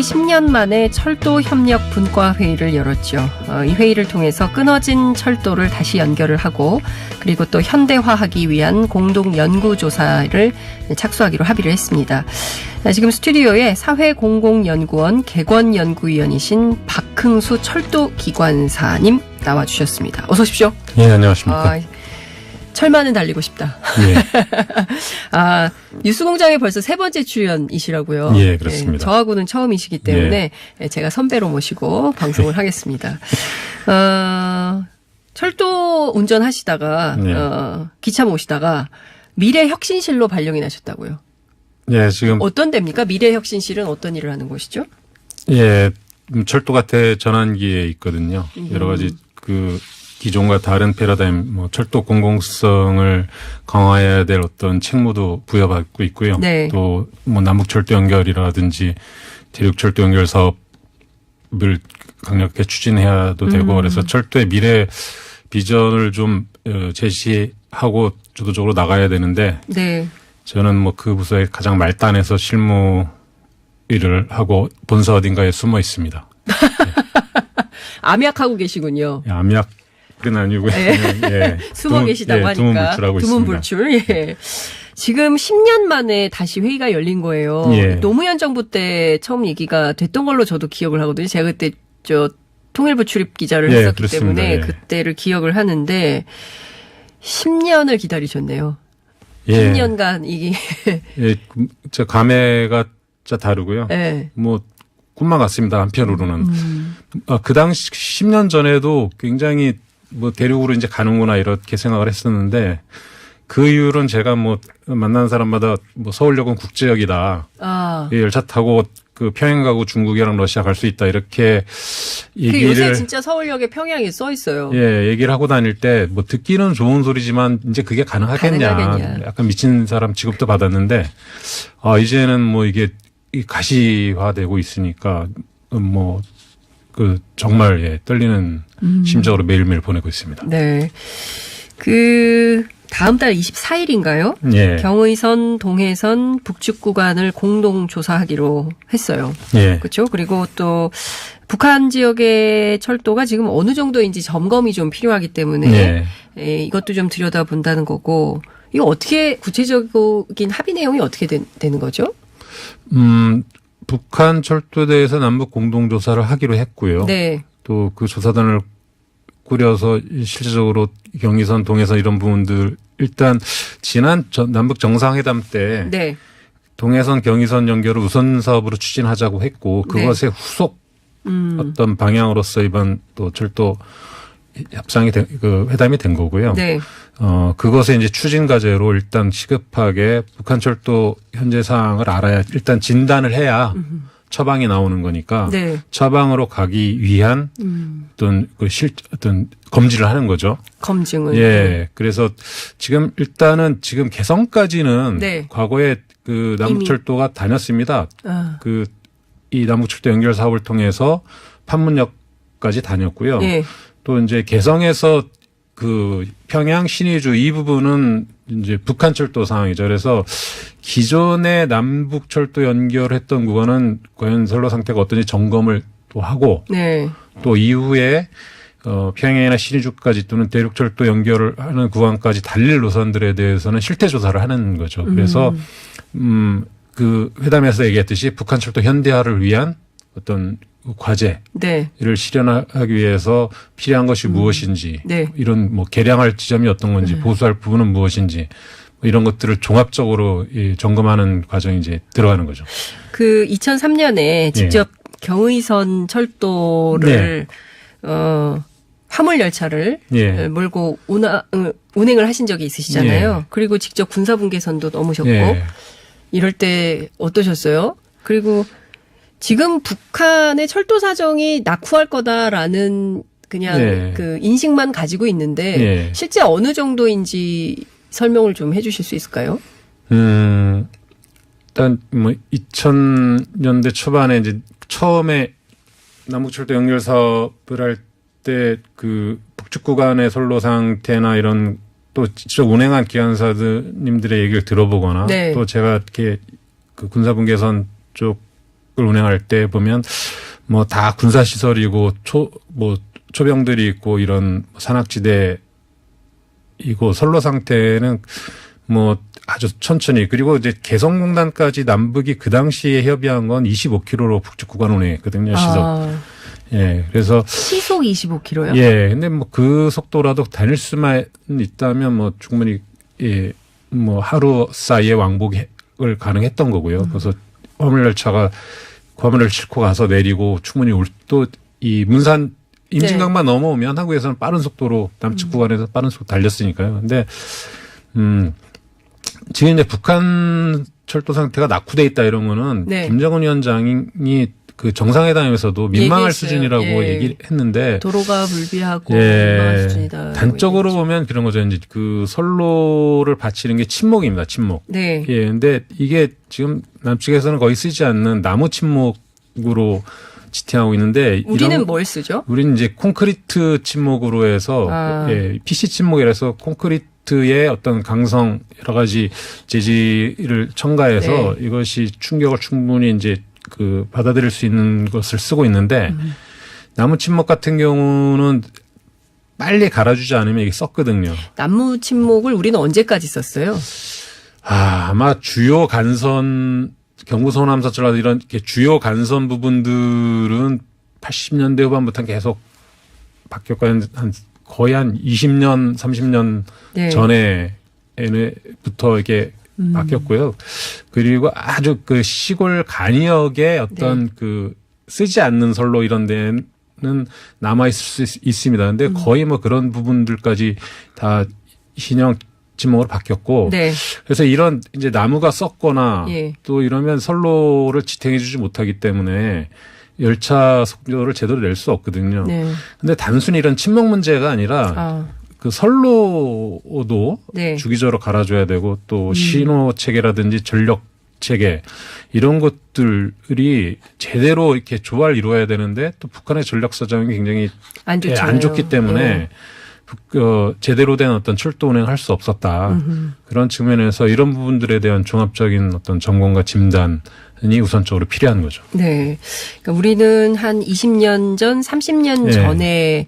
10년 만에 철도 협력 분과 회의를 열었죠. 이 회의를 통해서 끊어진 철도를 다시 연결을 하고 그리고 또 현대화하기 위한 공동 연구조사를 착수하기로 합의를 했습니다. 지금 스튜디오에 사회공공연구원 객원연구위원이신 박흥수 철도기관사님 나와주셨습니다. 어서 오십시오. 예, 안녕하십니까. 철만은 달리고 싶다. 예. 뉴스공장에 벌써 세 번째 출연이시라고요. 예, 그렇습니다. 예, 저하고는 처음이시기 때문에 제가 선배로 모시고 방송을 하겠습니다. 철도 운전하시다가 기차 모시다가 미래혁신실로 발령이 나셨다고요. 예, 지금 어떤 데입니까? 미래혁신실은 어떤 일을 하는 곳이죠? 예, 철도가 대전환기에 있거든요. 여러 가지 기존과 다른 패러다임, 철도 공공성을 강화해야 될 어떤 책무도 부여받고 있고요. 네. 또 남북철도 연결이라든지 대륙철도 연결 사업을 강력하게 추진해야도 되고 그래서 철도의 미래 비전을 좀 제시하고 주도적으로 나가야 되는데 네. 저는 그 부서의 가장 말단에서 실무 일을 하고 본사 어딘가에 숨어 있습니다. 네. 암약하고 계시군요. 암약은 아니고요. 예. 숨어 계시다고 하니까. 두문불출하고 있습니다. 두문불출. 예. 지금 10년 만에 다시 회의가 열린 거예요. 예. 노무현 정부 때 처음 얘기가 됐던 걸로 저도 기억을 하거든요. 제가 그때 통일부 출입 기자를 했었기 그렇습니다. 때문에 예. 그때를 기억을 하는데 10년을 기다리셨네요. 예. 10년간 이게 예, 저 감회가 진짜 다르고요. 예. 꿈만 같습니다. 한편으로는. 그 당시 10년 전에도 굉장히 대륙으로 이제 가는구나 이렇게 생각을 했었는데 그 이후로는 제가 만나는 사람마다 서울역은 국제역이다. 예, 열차 타고 평양 가고 중국이랑 러시아 갈 수 있다 이렇게 얘기를. 요새 진짜 서울역에 평양이 써 있어요. 예, 얘기를 하고 다닐 때 듣기는 좋은 소리지만 이제 그게 가능하겠냐. 약간 미친 사람 취급도 받았는데 이제는 이게 가시화되고 있으니까 정말 떨리는 심정으로 매일매일 보내고 있습니다. 네. 다음 달 24일인가요? 예. 경의선, 동해선, 북측 구간을 공동 조사하기로 했어요. 예. 그렇죠? 그리고 또 북한 지역의 철도가 지금 어느 정도인지 점검이 좀 필요하기 때문에 이것도 좀 들여다본다는 거고 이거 어떻게 구체적인 합의 내용이 어떻게 되는 거죠? 북한 철도에 대해서 남북 공동조사를 하기로 했고요. 네. 또 그 조사단을 꾸려서 실질적으로 경의선, 동해선 이런 부분들 일단 지난 남북 정상회담 때 네. 동해선, 경의선 연결을 우선 사업으로 추진하자고 했고 그것의 후속 어떤 방향으로서 이번 또 철도 협상이 회담이 된 거고요. 네. 그것의 이제 추진 과제로 일단 시급하게 북한 철도 현재 상황을 알아야 일단 진단을 해야 처방이 나오는 거니까 네. 처방으로 가기 위한 어떤 검지를 하는 거죠. 검증을. 예. 그래서 일단은 지금 개성까지는 과거에 남북철도가 다녔습니다. 이 남북철도 연결 사업을 통해서 판문역까지 다녔고요. 또 이제 개성에서 평양 신의주 이 부분은 이제 북한 철도 상황이죠. 그래서 기존의 남북 철도 연결했던 구간은 과연 선로 상태가 어떤지 점검을 또 하고 또 이후에 평양이나 신의주까지 또는 대륙 철도 연결을 하는 구간까지 달릴 노선들에 대해서는 실태 조사를 하는 거죠. 그래서 회담에서 얘기했듯이 북한 철도 현대화를 위한 어떤 과제를 실현하기 위해서 필요한 것이 무엇인지 이런 개량할 지점이 어떤 건지 보수할 부분은 무엇인지 이런 것들을 종합적으로 점검하는 과정이 이제 들어가는 거죠. 2003년에 직접 경의선 철도를 화물 열차를 몰고 운행을 하신 적이 있으시잖아요. 그리고 직접 군사분계선도 넘으셨고 이럴 때 어떠셨어요? 그리고 지금 북한의 철도 사정이 낙후할 거다라는 그냥 인식만 가지고 있는데 실제 어느 정도인지 설명을 좀 해 주실 수 있을까요? 일단 2000년대 초반에 이제 처음에 남북철도 연결 사업을 할 때 북측 구간의 선로 상태나 이런 또 직접 운행한 기관사님들의 얘기를 들어보거나 또 제가 이렇게 군사분계선 쪽 운행할 때 보면 뭐 다 군사시설이고 초병들이 있고 이런 산악지대 이고 선로 상태는 뭐 아주 천천히 그리고 이제 개성공단까지 남북이 그 당시에 협의한 건 25km로 북측 구간 운행했거든요. 시속. 예. 그래서 시속 25km요? 예. 근데 뭐 그 속도라도 다닐 수만 있다면 뭐 충분히 예. 뭐 하루 사이에 왕복을 가능했던 거고요. 그래서 화물열차가 화물을 싣고 가서 내리고 충분히 또 이 문산 임진강만 넘어오면 한국에서는 빠른 속도로 남측 구간에서 빠른 속도 달렸으니까요. 근데 지금 이제 북한 철도 상태가 낙후돼 있다 이런 거는 김정은 위원장이 그 정상회담에서도 민망할 얘기했어요. 수준이라고 얘기했는데 도로가 불비하고 민망할 수준이다. 단적으로 보면 그런 거죠. 이제 그 선로를 바치는 게 침목입니다. 침목. 네. 예. 근데 이게 지금 남측에서는 거의 쓰지 않는 나무 침목으로 지탱하고 있는데 우리는 뭘 쓰죠? 우리는 이제 콘크리트 침목으로 해서 PC 침목이라서 콘크리트의 어떤 강성 여러 가지 재질을 첨가해서 이것이 충격을 충분히 이제 그 받아들일 수 있는 것을 쓰고 있는데 나무 침목 같은 경우는 빨리 갈아주지 않으면 이게 썩거든요. 나무 침목을 우리는 언제까지 썼어요? 아마 주요 간선 경부선 함선철라도 이런 이렇게 주요 간선 부분들은 80년대 후반부터 계속 바뀌었고 거의 한 20년, 30년 전에부터 이게 바뀌었고요. 그리고 아주 그 시골 간이역의 어떤 그 쓰지 않는 선로 이런 데는 남아있을 수 있습니다. 근데 거의 뭐 그런 부분들까지 다 신형 침목으로 바뀌었고 그래서 이런 이제 나무가 썩거나 또 이러면 선로를 지탱해 주지 못하기 때문에 열차 속도를 제대로 낼 수 없거든요. 근데 단순히 이런 침목 문제가 아니라 그 선로도 주기적으로 갈아줘야 되고 또 신호 체계라든지 전력 체계 이런 것들이 제대로 이렇게 조화를 이루어야 되는데 또 북한의 전력 사정이 굉장히 안 좋기 때문에 제대로 된 어떤 철도 운행을 할 수 없었다. 그런 측면에서 이런 부분들에 대한 종합적인 어떤 점검과 진단이 우선적으로 필요한 거죠. 네. 그러니까 우리는 한 20년 전, 30년 전에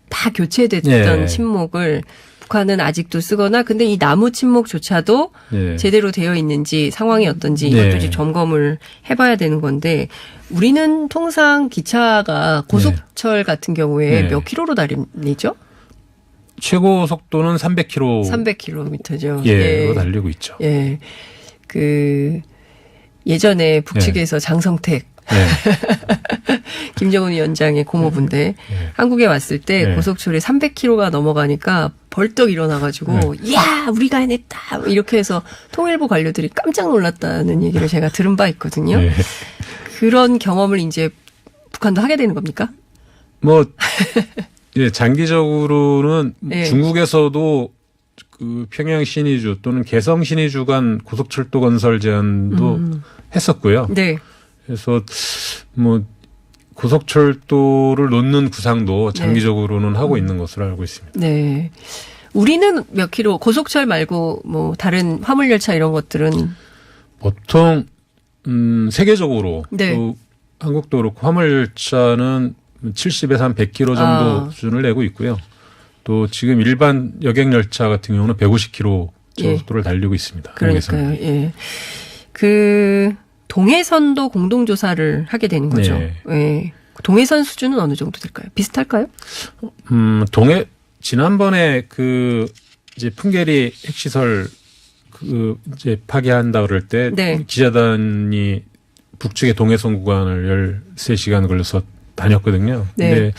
다 교체됐던 침목을 북한은 아직도 쓰거나 근데 이 나무 침목조차도 제대로 되어 있는지 상황이 어떤지 이것도 이제 점검을 해봐야 되는 건데 우리는 통상 기차가 고속철 같은 경우에 몇 킬로로 달리죠? 최고 속도는 300km. 300km죠. 로 달리고 있죠. 예. 예전에 북측에서 장성택. 김정은 위원장의 고모부인데 한국에 왔을 때 고속철에 300km가 넘어가니까 벌떡 일어나가지고 야 우리가 해냈다 이렇게 해서 통일부 관료들이 깜짝 놀랐다는 얘기를 제가 들은 바 있거든요. 그런 경험을 이제 북한도 하게 되는 겁니까? 뭐 장기적으로는 중국에서도 그 평양 신의주 또는 개성 신의주 간 고속철도 건설 제안도 했었고요. 그래서 뭐 고속철도를 놓는 구상도 장기적으로는 하고 있는 것으로 알고 있습니다. 네. 우리는 몇 킬로 고속철 말고 뭐 다른 화물열차 이런 것들은 보통 세계적으로 또 한국도 그렇고 화물열차는 70에서 한 100km 정도 수준을 내고 있고요. 또 지금 일반 여객열차 같은 경우는 150km 속도를 달리고 있습니다. 그러니까요. 예. 동해선도 공동조사를 하게 되는 거죠. 동해선 수준은 어느 정도 될까요? 비슷할까요? 지난번에 이제 풍계리 핵시설 이제 파괴한다 그럴 때 기자단이 북측의 동해선 구간을 13시간 걸려서 다녔거든요. 근데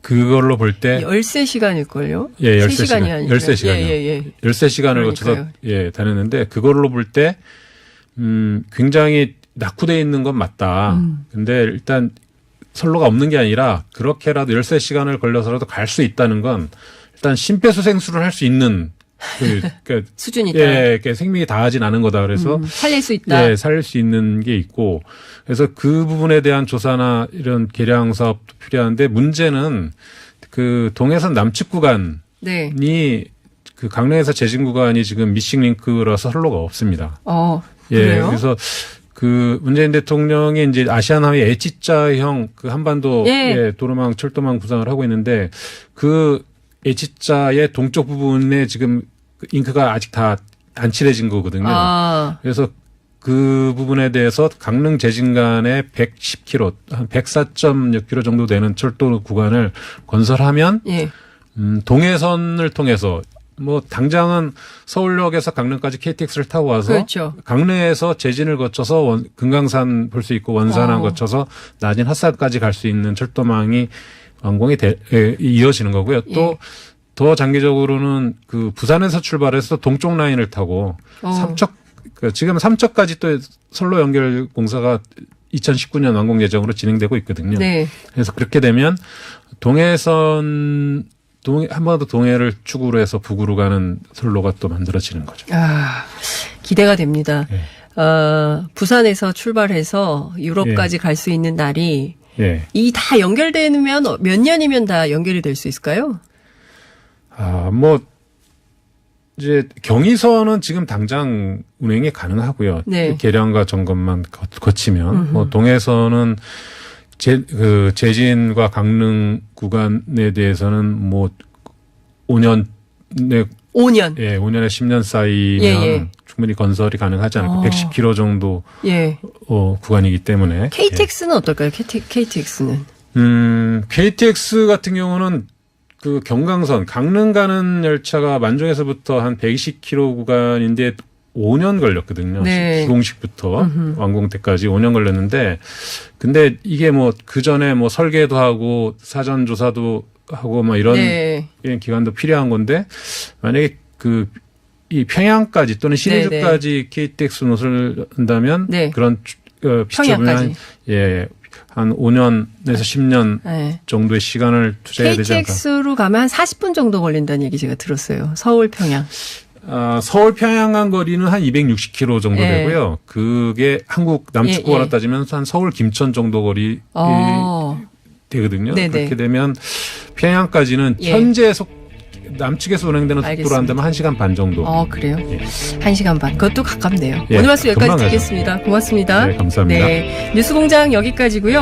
그걸로 볼 때 13시간일걸요? 13시간이 아니라 13시간이요. 13시간을 거쳐서 다녔는데 그걸로 볼 때 굉장히 낙후되어 있는 건 맞다. 근데 일단 선로가 없는 게 아니라 그렇게라도 13시간을 걸려서라도 갈 수 있다는 건 일단 심폐소생술을 할 수 있는 그러니까 수준이다. 그러니까 생명이 다하진 않은 거다. 그래서 살릴 수 있다. 살릴 수 있는 게 있고 그래서 그 부분에 대한 조사나 이런 개량 사업도 필요한데 문제는 그 동해선 남측 구간이 그 강릉에서 제진 구간이 지금 미싱 링크라서 선로가 없습니다. 그래요? 그래서 그 문재인 대통령이 이제 아시아나의 H자형 그 한반도 도로망 철도망 구상을 하고 있는데 그 H자의 동쪽 부분에 지금 잉크가 아직 다 안 칠해진 거거든요. 그래서 그 부분에 대해서 강릉 제진 간에 110km, 한 104몇 km 정도 되는 철도 구간을 건설하면 동해선을 통해서 뭐 당장은 서울역에서 강릉까지 KTX를 타고 와서 그렇죠. 강릉에서 제진을 거쳐서 금강산 볼 수 있고 원산을 거쳐서 낮은 핫산까지 갈 수 있는 철도망이 완공이 이어지는 거고요. 또 더 장기적으로는 그 부산에서 출발해서 동쪽 라인을 타고 삼척 지금 삼척까지 또 선로 연결 공사가 2019년 완공 예정으로 진행되고 있거든요. 네. 그래서 그렇게 되면 한번 더 동해를 축으로 해서 북으로 가는 선로가 또 만들어지는 거죠. 기대가 됩니다. 네. 부산에서 출발해서 유럽까지 갈 수 있는 날이 이 다 연결되면 몇 년이면 다 연결이 될 수 있을까요? 뭐 이제 경의선은 지금 당장 운행이 가능하고요. 네. 계량과 점검만 거치면 뭐 동해선은 제진과 강릉 구간에 대해서는 뭐 5년에 10년 사이면 충분히 건설이 가능하지 않을까. 110km 정도 구간이기 때문에. KTX는 어떨까요? KTX는? KTX 같은 경우는 그 경강선 강릉 가는 열차가 만종에서부터 한 120km 구간인데 5년 걸렸거든요. 네. 시공식부터 완공 때까지 5년 걸렸는데 근데 이게 뭐 그 전에 뭐 설계도 하고 사전 조사도 하고 뭐 이런 기간도 필요한 건데 만약에 이 평양까지 또는 신의주까지 KTX 노선을 한다면 그런 평양까지 한 5년에서 10년 정도의 시간을 투자해야 되지 않을까. KTX로 가면 한 40분 정도 걸린다는 얘기 제가 들었어요. 서울 평양. 서울 평양 간 거리는 한 260km 정도 되고요. 그게 한국 남측구로 따지면 한 서울 김천 정도 거리 되거든요. 네네. 그렇게 되면 평양까지는 현재 남측에서 운행되는 속도로 한다면 1시간 반 정도. 그래요? 1시간 반. 그것도 가깝네요. 오늘 말씀 여기까지 듣겠습니다. 고맙습니다. 네, 감사합니다. 뉴스공장 여기까지고요.